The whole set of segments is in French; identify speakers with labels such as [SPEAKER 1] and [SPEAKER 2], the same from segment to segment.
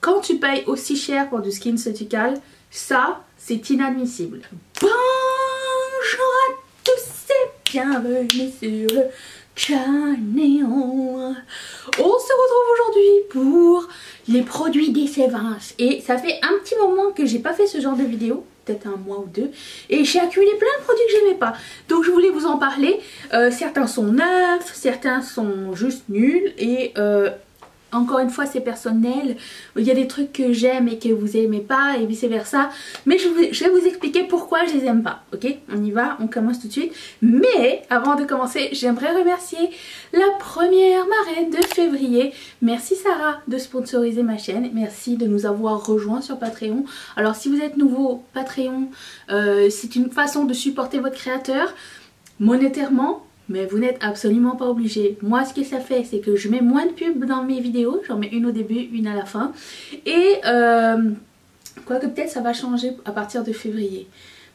[SPEAKER 1] quand tu payes aussi cher pour du SkinCeutical, ça c'est inadmissible. Bonjour à tous et bienvenue sur le channel. On se retrouve aujourd'hui pour les produits d'essai Vince. Et ça fait un petit moment que j'ai pas fait ce genre de vidéo, peut-être un mois ou deux, et j'ai accumulé plein de produits que j'aimais pas. Donc je voulais vous en parler. Certains sont neufs, certains sont juste nuls, et encore une fois c'est personnel. Il y a des trucs que j'aime et que vous aimez pas et vice versa. Mais je vais vous expliquer pourquoi je les aime pas. Ok, on y va, on commence tout de suite. Mais avant de commencer, j'aimerais remercier la première marraine de février. Merci Sarah de sponsoriser ma chaîne. Merci de nous avoir rejoints sur Patreon. Alors si vous êtes nouveau, Patreon, c'est une façon de supporter votre créateur monétairement. Mais vous n'êtes absolument pas obligé. Moi ce que ça fait c'est que je mets moins de pubs dans mes vidéos. J'en mets une au début, une à la fin. Et quoique peut-être ça va changer à partir de février.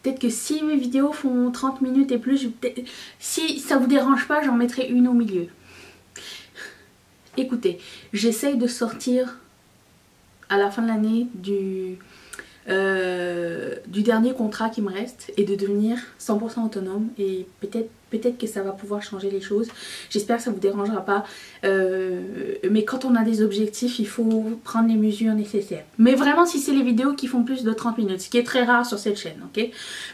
[SPEAKER 1] Peut-être que si mes vidéos font 30 minutes et plus, si ça vous dérange pas, j'en mettrai une au milieu. Écoutez, j'essaye de sortir à la fin de l'année du dernier contrat qui me reste et de devenir 100% autonome, et peut-être que ça va pouvoir changer les choses. J'espère que ça vous dérangera pas, mais quand on a des objectifs il faut prendre les mesures nécessaires. Mais vraiment si c'est les vidéos qui font plus de 30 minutes, ce qui est très rare sur cette chaîne, ok.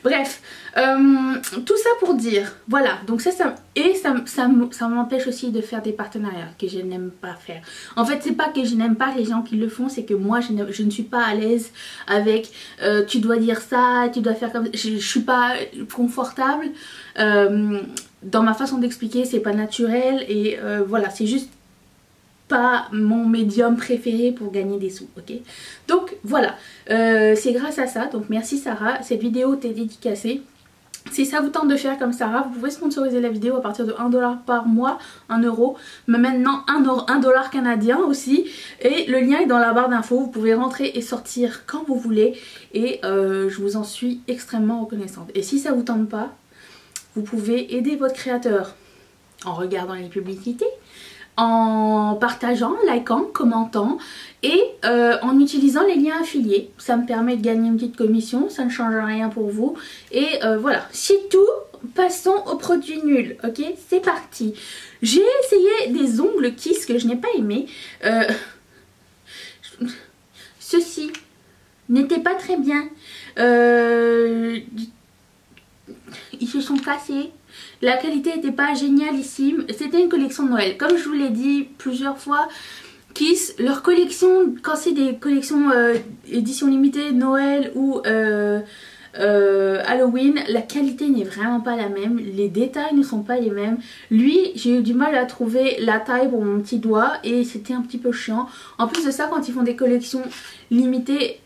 [SPEAKER 1] Bref, tout ça pour dire, voilà, donc ça m'empêche aussi de faire des partenariats que je n'aime pas faire. En fait c'est pas que je n'aime pas les gens qui le font, c'est que moi je ne suis pas à l'aise avec tu dois dire ça, tu dois faire comme ça. Je suis pas confortable dans ma façon d'expliquer, c'est pas naturel, et voilà, c'est juste pas mon médium préféré pour gagner des sous, ok. Donc voilà, c'est grâce à ça, donc merci Sarah, cette vidéo t'est dédicacée. Si ça vous tente de faire comme Sarah, vous pouvez sponsoriser la vidéo à partir de 1 $ par mois, 1 €, mais maintenant 1 $ canadien aussi. Et le lien est dans la barre d'infos, vous pouvez rentrer et sortir quand vous voulez, et je vous en suis extrêmement reconnaissante. Et si ça vous tente pas, vous pouvez aider votre créateur en regardant les publicités, en partageant, likant, commentant, et en utilisant les liens affiliés. Ça me permet de gagner une petite commission, ça ne change rien pour vous. Et voilà, c'est tout. Passons aux produits nuls, ok. C'est parti. J'ai essayé des ongles Kiss que je n'ai pas aimé. Ceux-ci n'étaient pas très bien. Ils se sont cassés. La qualité n'était pas génialissime. C'était une collection de Noël. Comme je vous l'ai dit plusieurs fois, Kiss, leur collection, quand c'est des collections édition limitée, Noël ou Halloween, la qualité n'est vraiment pas la même. Les détails ne sont pas les mêmes. Lui, j'ai eu du mal à trouver la taille pour mon petit doigt et c'était un petit peu chiant. En plus de ça, quand ils font des collections limitées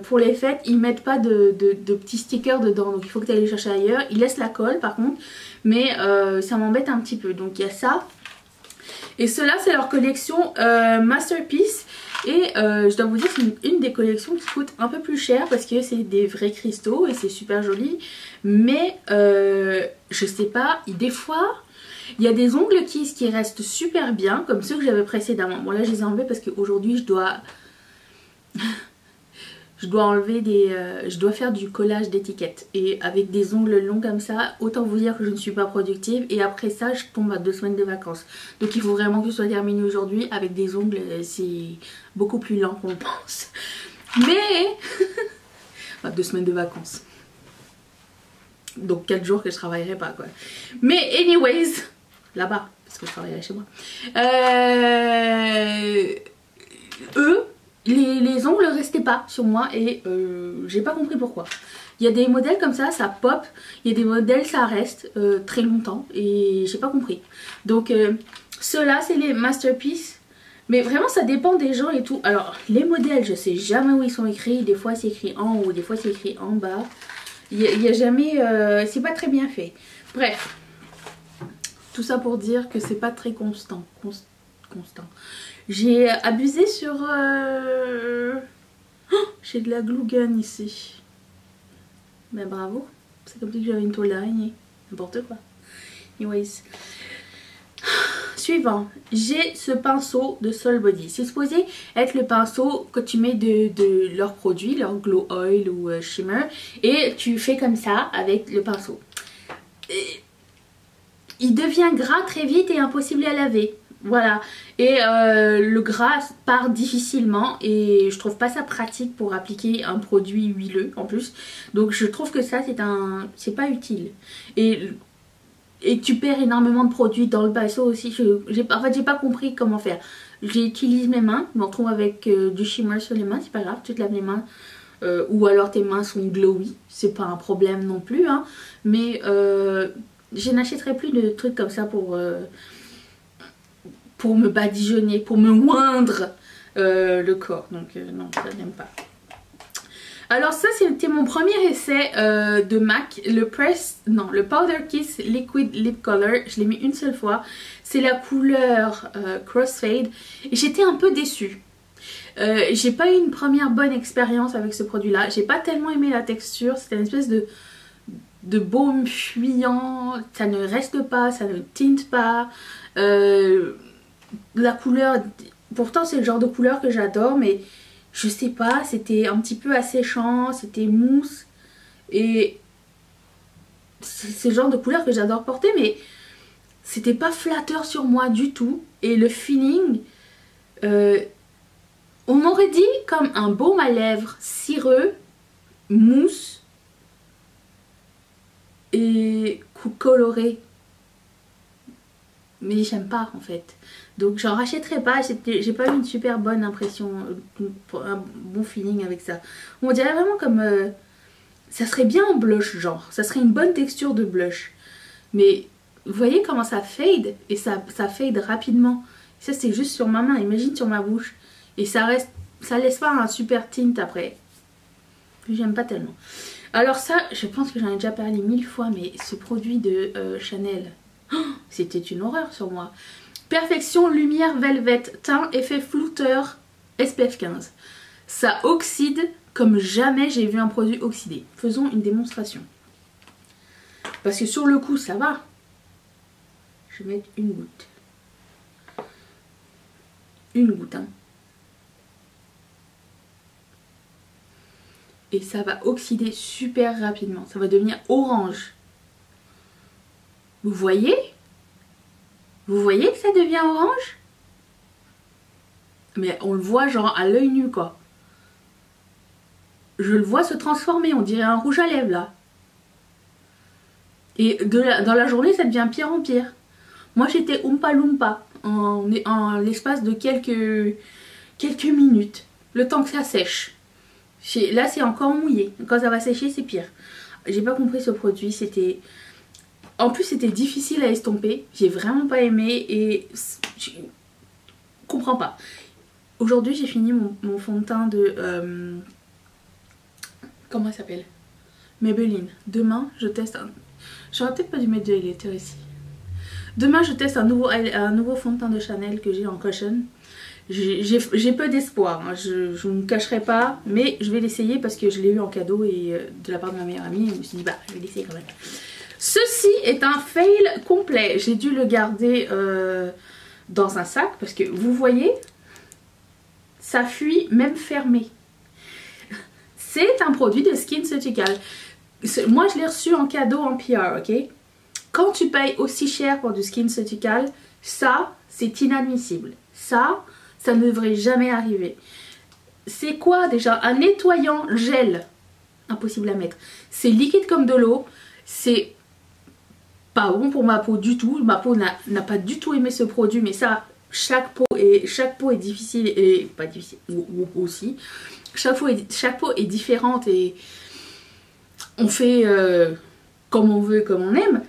[SPEAKER 1] pour les fêtes, ils mettent pas de petits stickers dedans, donc il faut que tu ailles les chercher ailleurs. Ils laissent la colle par contre, mais ça m'embête un petit peu. Donc il y a ça. Et cela c'est leur collection Masterpiece. Et je dois vous dire que c'est une des collections qui coûte un peu plus cher parce que c'est des vrais cristaux et c'est super joli. Mais je sais pas, des fois il y a des ongles Kiss qui restent super bien, comme ceux que j'avais précédemment. Bon là je les ai enlevés parce qu'aujourd'hui je dois enlever je dois faire du collage d'étiquettes, et avec des ongles longs comme ça, autant vous dire que je ne suis pas productive, et après ça je tombe à 2 semaines de vacances. Donc il faut vraiment que ce soit terminé aujourd'hui. Avec des ongles c'est beaucoup plus lent qu'on le pense. Mais enfin, 2 semaines de vacances, donc 4 jours que je travaillerai pas quoi. Mais anyways, là-bas, parce que je travaillerai chez moi, les ongles restaient pas sur moi, et j'ai pas compris pourquoi. Il y a des modèles comme ça pop, il y a des modèles ça reste très longtemps, et j'ai pas compris. Donc ceux-là c'est les Masterpiece, mais vraiment ça dépend des gens et tout. Alors les modèles je sais jamais où ils sont écrits, des fois c'est écrit en haut, des fois c'est écrit en bas. Il y a jamais, c'est pas très bien fait. Bref, tout ça pour dire que c'est pas très constant. J'ai abusé sur... Oh, j'ai de la glue gun ici. Mais bravo. C'est comme si j'avais une toile d'araignée. N'importe quoi. Anyways. suivant, j'ai ce pinceau de Sol Body. C'est supposé être le pinceau que tu mets de leurs produits, leur Glow Oil ou Shimmer, et tu fais comme ça avec le pinceau. Et il devient gras très vite et impossible à laver. Voilà, et le gras part difficilement et je trouve pas ça pratique pour appliquer un produit huileux en plus. Donc je trouve que ça c'est pas utile. Et tu perds énormément de produits dans le pinceau aussi. En fait j'ai pas compris comment faire. J'utilise mes mains, je me retrouve avec du shimmer sur les mains, c'est pas grave, tu te laves les mains. Ou alors tes mains sont glowy, c'est pas un problème non plus. Hein. Mais je n'achèterai plus de trucs comme ça pour me badigeonner, pour me moindre le corps. Donc non, ça j'aime pas. Alors ça c'était mon premier essai de MAC, le Powder Kiss Liquid Lip Color. Je l'ai mis une seule fois. C'est la couleur Crossfade et j'étais un peu déçue. J'ai pas eu une première bonne expérience avec ce produit là. J'ai pas tellement aimé la texture. C'était une espèce de baume fuyant. Ça ne reste pas, ça ne tinte pas. La couleur, pourtant c'est le genre de couleur que j'adore, mais je sais pas, c'était un petit peu asséchant, c'était mousse et c'est le genre de couleur que j'adore porter, mais c'était pas flatteur sur moi du tout. Et le feeling, on aurait dit comme un baume à lèvres cireux, mousse et coloré, mais j'aime pas en fait. Donc j'en rachèterai pas, j'ai pas eu une super bonne impression, un bon feeling avec ça. On dirait vraiment comme... ça serait bien en blush genre, ça serait une bonne texture de blush. Mais vous voyez comment ça fade, et ça fade rapidement. Ça c'est juste sur ma main, imagine sur ma bouche. Et ça laisse pas un super tint après. J'aime pas tellement. Alors ça, je pense que j'en ai déjà parlé 1000 fois, mais ce produit de Chanel, oh, c'était une horreur sur moi. Perfection Lumière Velvet, teint effet flouteur SPF 15. Ça oxyde comme jamais j'ai vu un produit oxydé. Faisons une démonstration. Parce que sur le coup ça va. Je vais mettre une goutte. Une goutte hein. Et ça va oxyder super rapidement. Ça va devenir orange. Vous voyez ? Vous voyez que ça devient orange? Mais on le voit genre à l'œil nu quoi. Je le vois se transformer, on dirait un rouge à lèvres là. Et dans la journée ça devient pire en pire. Moi j'étais Oompa Loompa en l'espace de quelques minutes. Le temps que ça sèche. Là c'est encore mouillé. Quand ça va sécher c'est pire. J'ai pas compris ce produit, c'était... En plus c'était difficile à estomper, j'ai vraiment pas aimé et je comprends pas. Aujourd'hui j'ai fini mon fond de teint de... comment il s'appelle? Maybelline. Demain je teste un... J'aurais peut-être pas dû mettre de highlighter ici. Demain je teste un nouveau fond de teint de Chanel que j'ai en cushion. J'ai peu d'espoir, hein. Je ne me cacherai pas, mais je vais l'essayer parce que je l'ai eu en cadeau et de la part de ma meilleure amie. Et je me suis dit bah je vais l'essayer quand même. Ceci est un fail complet. J'ai dû le garder dans un sac parce que vous voyez, ça fuit même fermé. C'est un produit de SkinCeutical. Moi je l'ai reçu en cadeau en PR, ok? Quand tu payes aussi cher pour du SkinCeutical, ça c'est inadmissible. Ça ne devrait jamais arriver. C'est quoi déjà? Un nettoyant gel. Impossible à mettre. C'est liquide comme de l'eau. C'est pas bon pour ma peau du tout. Ma peau n'a pas du tout aimé ce produit, mais ça, chaque peau est difficile et pas difficile ou aussi. Chaque peau est différente et on fait comme on veut, comme on aime.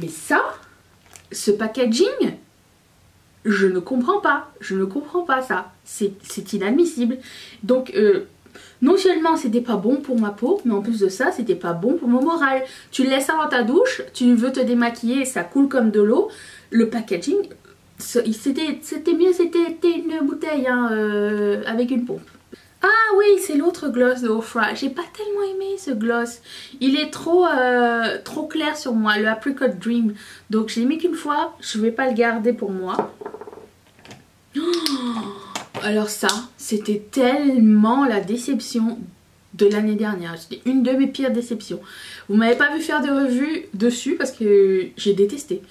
[SPEAKER 1] Mais ça, ce packaging, je ne comprends pas. Je ne comprends pas ça. C'est inadmissible. Donc non seulement c'était pas bon pour ma peau, mais en plus de ça c'était pas bon pour mon moral. Tu laisses ça dans ta douche, tu veux te démaquiller, ça coule comme de l'eau. Le packaging, c'était mieux, c'était une bouteille hein, avec une pompe. Ah oui, c'est l'autre gloss de Ofra. J'ai pas tellement aimé ce gloss. Il est trop clair sur moi, le Apricot Dream. Donc je l'ai mis qu'une fois, je vais pas le garder pour moi. Oh, alors ça, c'était tellement la déception de l'année dernière. C'était une de mes pires déceptions. Vous m'avez pas vu faire de revue dessus parce que j'ai détesté.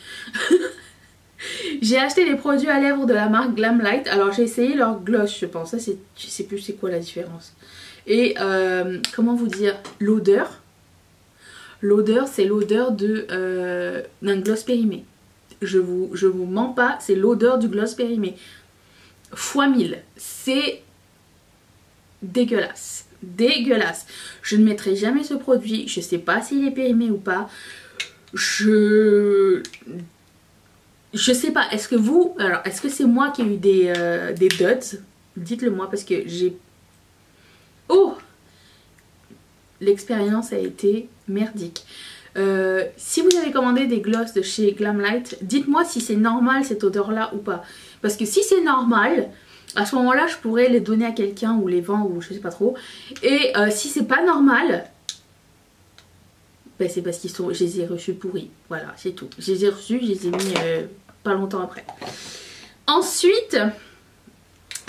[SPEAKER 1] J'ai acheté les produits à lèvres de la marque Glamlite. Alors j'ai essayé leur gloss, je pense. Ça, je sais plus c'est quoi la différence. Et comment vous dire, l'odeur. L'odeur, c'est l'odeur d'un gloss périmé. Je vous mens pas, c'est l'odeur du gloss périmé. Fois 1000. C'est dégueulasse. Dégueulasse. Je ne mettrai jamais ce produit. Je sais pas s'il est périmé ou pas. Je sais pas, est-ce que vous... Alors, est-ce que c'est moi qui ai eu des duds? Dites-le moi parce que j'ai... Oh! L'expérience a été merdique. Si vous avez commandé des gloss de chez Glamlite, dites-moi si c'est normal cette odeur-là ou pas. Parce que si c'est normal, à ce moment-là, je pourrais les donner à quelqu'un ou les vendre ou je sais pas trop. Et si c'est pas normal... Ben c'est parce je les ai reçus pourris. Voilà, c'est tout. Je les ai reçus, je les ai mis pas longtemps après. Ensuite,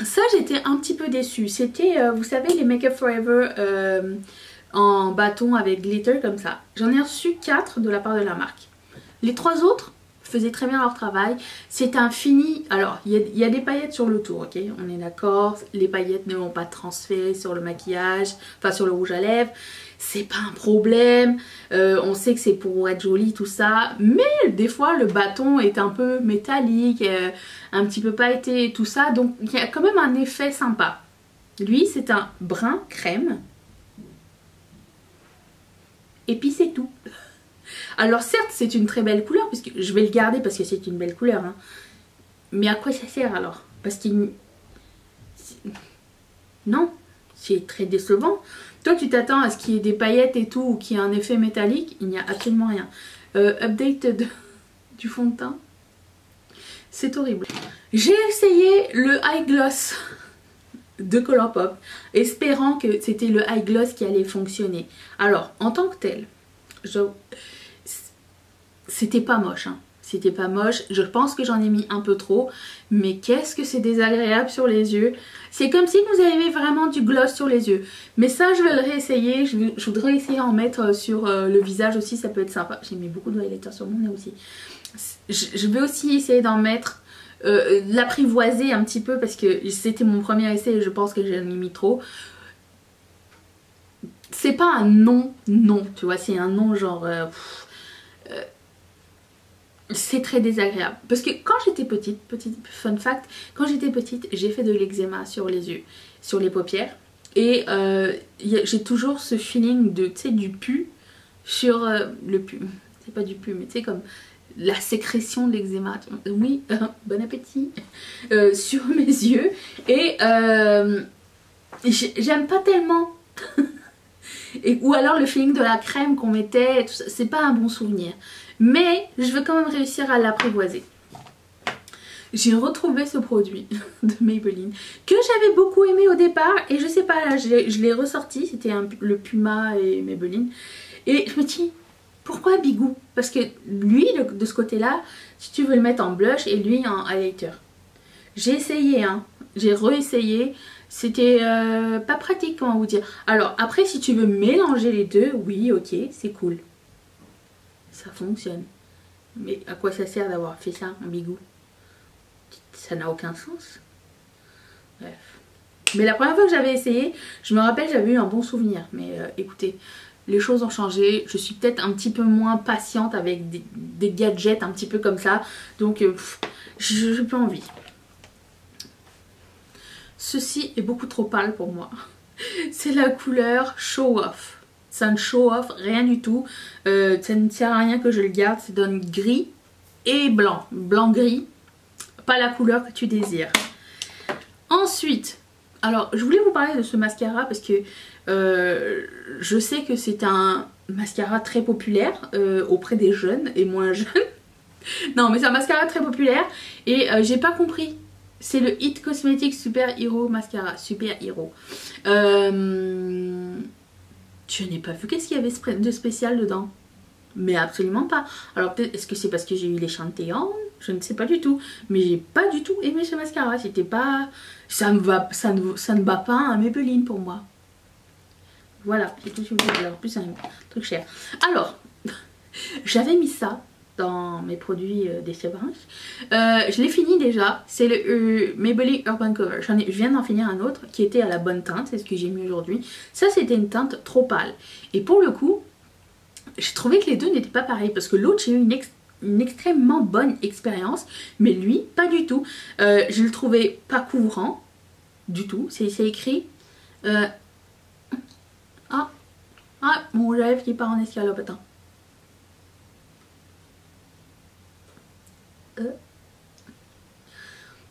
[SPEAKER 1] ça j'étais un petit peu déçue. C'était, vous savez, les Make Up Forever en bâton avec glitter comme ça. J'en ai reçu 4 de la part de la marque. Les 3 autres faisaient très bien leur travail. C'est un fini. Alors, il y a des paillettes sur le tour, ok? On est d'accord. Les paillettes ne vont pas transférer sur le maquillage, enfin sur le rouge à lèvres. C'est pas un problème, on sait que c'est pour être joli tout ça, mais des fois le bâton est un peu métallique, un petit peu pailleté tout ça, donc il y a quand même un effet sympa. Lui c'est un brun crème, et puis c'est tout. Alors certes c'est une très belle couleur, puisque je vais le garder parce que c'est une belle couleur, hein. Mais à quoi ça sert alors? Parce qu'il... Non, c'est très décevant. Toi tu t'attends à ce qu'il y ait des paillettes et tout, ou qu'il y ait un effet métallique, il n'y a absolument rien. Update du fond de teint, c'est horrible. J'ai essayé le High Gloss de Colourpop, espérant que c'était le High Gloss qui allait fonctionner. Alors, en tant que tel, c'était pas moche, hein. C'était pas moche, je pense que j'en ai mis un peu trop, mais qu'est-ce que c'est désagréable sur les yeux. C'est comme si vous avez vraiment du gloss sur les yeux. Mais ça je vais le réessayer, je voudrais essayer à en mettre sur le visage aussi, ça peut être sympa. J'ai mis beaucoup de highlighter sur mon nez aussi. Je vais aussi essayer d'en mettre, l'apprivoiser un petit peu parce que c'était mon premier essai et je pense que j'en ai mis trop. C'est pas un non, tu vois, c'est un non genre... c'est très désagréable parce que quand j'étais petite, petit fun fact, quand j'étais petite j'ai fait de l'eczéma sur les yeux, sur les paupières, et j'ai toujours ce feeling de, tu sais, du pus sur le pus, c'est pas du pus mais tu sais comme la sécrétion de l'eczéma, oui, bon appétit, sur mes yeux, et j'aime pas tellement. Ou alors le feeling de la crème qu'on mettait, c'est pas un bon souvenir. Mais je veux quand même réussir à l'apprivoiser. J'ai retrouvé ce produit de Maybelline que j'avais beaucoup aimé au départ. Et je sais pas, là je l'ai ressorti. C'était le Puma et Maybelline. Et je me dis, pourquoi Bigou? Parce que lui, de ce côté-là, si tu veux le mettre en blush et lui en highlighter. J'ai essayé, hein. J'ai réessayé. C'était pas pratique, comment vous dire. Alors après, si tu veux mélanger les deux, oui, ok, c'est cool. Ça fonctionne. Mais à quoi ça sert d'avoir fait ça en Bigou? Ça n'a aucun sens. Bref. Mais la première fois que j'avais essayé, je me rappelle, j'avais eu un bon souvenir. Mais écoutez, les choses ont changé. Je suis peut-être un petit peu moins patiente avec des gadgets un petit peu comme ça. Donc, je n'ai pas envie. Ceci est beaucoup trop pâle pour moi. C'est la couleur Show Off. Ça ne show off rien du tout. Ça ne sert à rien que je le garde. Ça donne gris et blanc. Blanc-gris. Pas la couleur que tu désires. Ensuite, alors je voulais vous parler de ce mascara parce que je sais que c'est un mascara très populaire auprès des jeunes et moins jeunes. Non mais c'est un mascara très populaire et j'ai pas compris C'est le It Cosmetics Super Hero Mascara. Super Hero. Je n'ai pas vu qu'est-ce qu'il y avait de spécial dedans. Mais absolument pas. Alors peut-être, est-ce que c'est parce que j'ai eu l'échantillon? Je ne sais pas du tout. Mais j'ai pas du tout aimé ce mascara. C'était pas... ça ne bat pas un Maybelline pour moi. Voilà, c'est tout ce que je veux dire. En plus, c'est un truc cher. Alors, j'avais mis ça dans mes produits d'essayage. Je l'ai fini déjà. C'est le Maybelline Urban Cover. Je viens d'en finir un autre qui était à la bonne teinte. C'est ce que j'ai mis aujourd'hui. Ça, c'était une teinte trop pâle. Et pour le coup, j'ai trouvé que les deux n'étaient pas pareils. Parce que l'autre, j'ai eu une extrêmement bonne expérience. Mais lui, pas du tout. Je le trouvais pas couvrant. Du tout. C'est écrit... mon rêve qui part en escalope. Attends.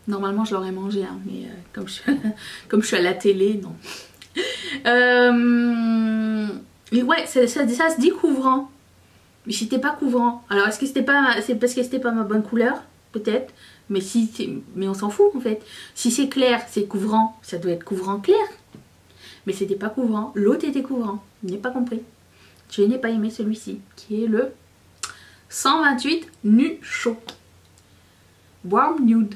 [SPEAKER 1] Normalement je l'aurais mangé hein, mais comme je suis à la télé, non. Et ouais, ça se dit couvrant. Mais c'était pas couvrant. Alors est-ce que c'est parce que c'était pas ma bonne couleur? Peut-être. Mais mais on s'en fout en fait. Si c'est clair, c'est couvrant. Ça doit être couvrant clair. Mais c'était pas couvrant. L'autre était couvrant. Je n'ai pas compris. Je n'ai pas aimé celui-ci. Qui est le 128 Nu Chaud. Warm Nude.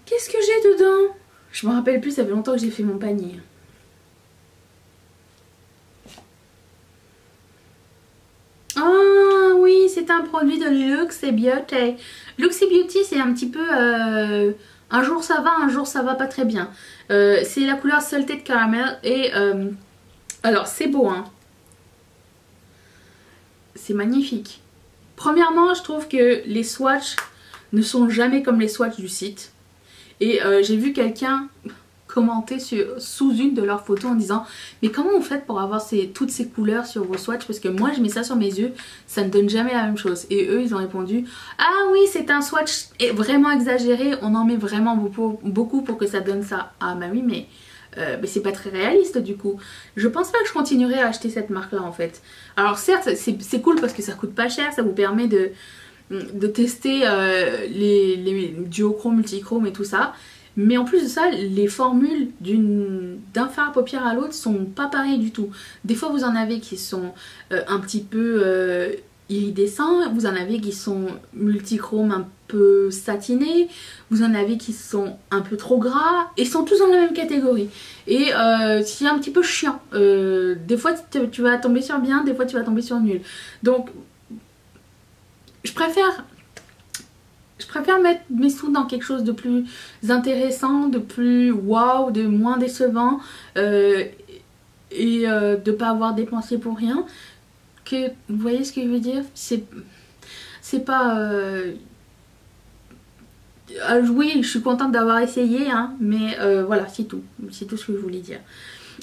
[SPEAKER 1] Qu'est-ce que j'ai dedans? Je me rappelle plus, ça fait longtemps que j'ai fait mon panier. Ah oui, c'est un produit de Luxe Beauty. Luxe Beauty, c'est un petit peu... un jour ça va pas très bien. C'est la couleur Salted Caramel et... alors c'est beau hein. C'est magnifique. Premièrement, je trouve que les swatchs ne sont jamais comme les swatchs du site. Et j'ai vu quelqu'un commenter sous une de leurs photos en disant mais comment vous faites pour avoir toutes ces couleurs sur vos swatchs? Parce que moi je mets ça sur mes yeux, ça ne donne jamais la même chose. Et eux ils ont répondu ah oui c'est un swatch vraiment exagéré, on en met vraiment beaucoup pour que ça donne ça. Ah bah oui mais c'est pas très réaliste du coup. Je pense pas que je continuerai à acheter cette marque là en fait. Alors certes c'est cool parce que ça coûte pas cher, ça vous permet de tester les duochrome, multichrome et tout ça. Mais en plus de ça, les formules d'un fard à paupières à l'autre sont pas pareilles du tout. Des fois vous en avez qui sont un petit peu iridescents, vous en avez qui sont multichrome un peu satinés, vous en avez qui sont un peu trop gras, et sont tous dans la même catégorie. Et c'est un petit peu chiant. Des fois tu vas tomber sur bien, des fois tu vas tomber sur nul. Donc je préfère mettre mes sous dans quelque chose de plus intéressant, de plus wow, de moins décevant et de pas avoir dépensé pour rien. Que vous voyez ce que je veux dire? C'est pas oui, je suis contente d'avoir essayé hein, mais voilà, c'est tout ce que je voulais dire.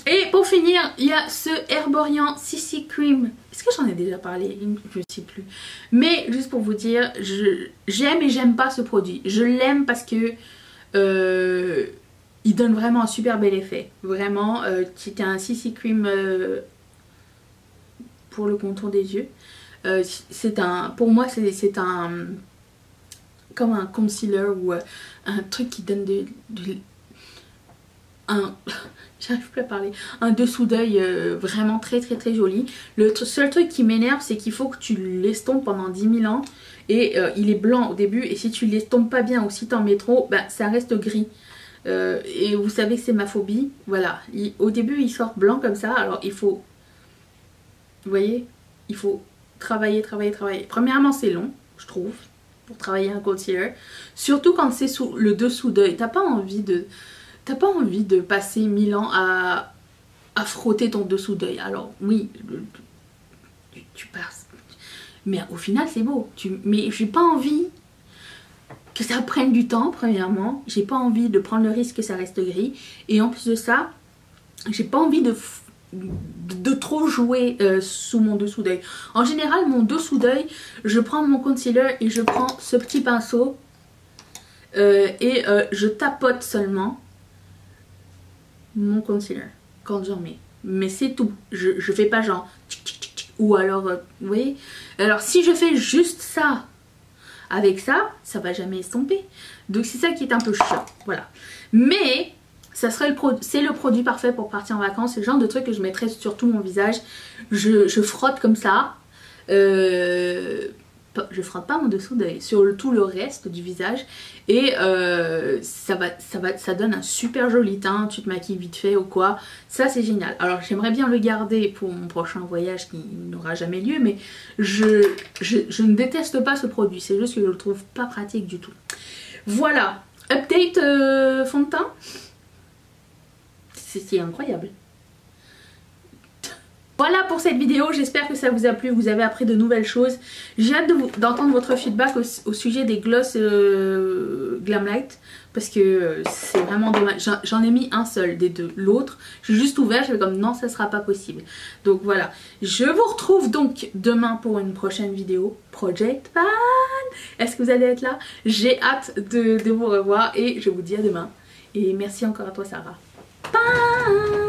[SPEAKER 1] Et pour finir, il y a ce Herborian CC Cream. Est-ce que j'en ai déjà parlé? Je ne sais plus. Mais juste pour vous dire, j'aime et j'aime pas ce produit. Je l'aime parce que il donne vraiment un super bel effet. Vraiment, c'était un CC Cream pour le contour des yeux. Pour moi, c'est comme un concealer ou un truc qui donne j'arrive plus à parler, un dessous d'œil vraiment très joli. Le seul truc qui m'énerve c'est qu'il faut que tu l'estompes pendant 10 000 ans et il est blanc au début et si tu l'estompes pas bien ou si t'en mets trop, bah, ça reste gris. Et vous savez que c'est ma phobie, voilà. Au début il sort blanc comme ça, alors il faut, vous voyez, il faut travailler. Premièrement c'est long, je trouve, pour travailler un concealer, surtout quand c'est sous le dessous d'œil. T'as pas envie de passer 1000 ans à frotter ton dessous d'œil. Alors oui, tu passes. Mais au final c'est beau. Mais j'ai pas envie que ça prenne du temps premièrement. J'ai pas envie de prendre le risque que ça reste gris. Et en plus de ça, j'ai pas envie de trop jouer sous mon dessous d'œil. En général mon dessous d'œil, je prends mon concealer et je prends ce petit pinceau et je tapote seulement mon concealer quand j'en mets, mais c'est tout. Je fais pas genre ou alors vous voyez, alors si je fais juste ça avec ça, ça va jamais estomper. Donc c'est ça qui est un peu chiant, voilà. Mais ça serait c'est le produit parfait pour partir en vacances. C'est le genre de truc que je mettrais sur tout mon visage. Je frotte comme ça. Je frotte pas mon dessous d'œil, sur tout le reste du visage. Et ça donne un super joli teint. Tu te maquilles vite fait ou quoi. Ça c'est génial. Alors j'aimerais bien le garder pour mon prochain voyage qui n'aura jamais lieu. Mais je ne déteste pas ce produit. C'est juste que je le trouve pas pratique du tout. Voilà. Update fond de teint. C'est incroyable. Voilà pour cette vidéo, j'espère que ça vous a plu, vous avez appris de nouvelles choses. J'ai hâte d'entendre votre feedback au sujet des gloss Glamlight. Parce que c'est vraiment dommage, j'en ai mis un seul des deux. L'autre, j'ai juste ouvert, je fais comme non, ça sera pas possible. Donc voilà, je vous retrouve donc demain pour une prochaine vidéo. Project Pan. Est-ce que vous allez être là? J'ai hâte de vous revoir et je vous dis à demain. Et merci encore à toi Sarah. Bye.